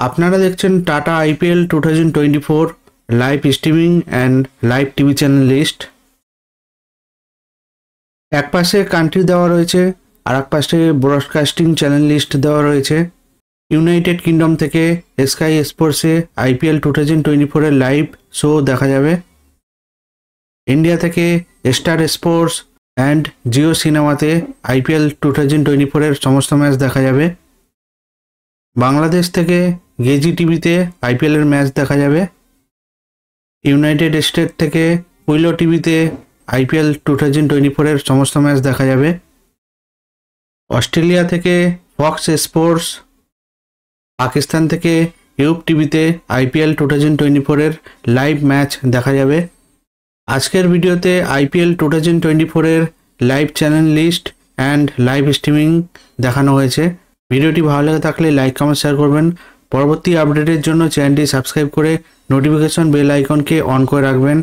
আপনারা দেখছেন Tata IPL 2024 live streaming and live TV channel list. এক পাশে কান্ট্রি দেওয়া রয়েছে আর এক পাশে ব্রডকাস্টিং চ্যানেল লিস্ট দেওয়া রয়েছে। ইউনাইটেড কিংডম থেকে স্কাই স্পোর্টসে আইপিএল 2024 এর লাইভ শো দেখা যাবে। ইন্ডিয়া থেকে স্টার স্পোর্টস অ্যান্ড জিও সিনেমাতে আইপিএল 2024 এর সমস্ত ম্যাচ দেখা যাবে। বাংলাদেশ থেকে গেজি টিভিতে আইপিএল এর ম্যাচ দেখা যাবে। ইউনাইটেড স্টেট থেকে উইলো টিভিতে আইপিএল 2024 এর সমস্ত ম্যাচ দেখা যাবে। অস্ট্রেলিয়া থেকে ফক্স স্পোর্টস, পাকিস্তান থেকে ইউব টিভিতে আইপিএল 2024 এর লাইভ ম্যাচ দেখা যাবে। আজকের ভিডিওতে আইপিএল 2024 এর live channel list and live streaming দেখানো হয়েছে। ভিডিওটি ভালো লেগে থাকলে লাইক কমেন্ট শেয়ার করবেন। পরবর্তী আপডেটের জন্য চ্যানেলটি সাবস্ক্রাইব করে নোটিফিকেশন বেল আইকনকে অন করে রাখবেন।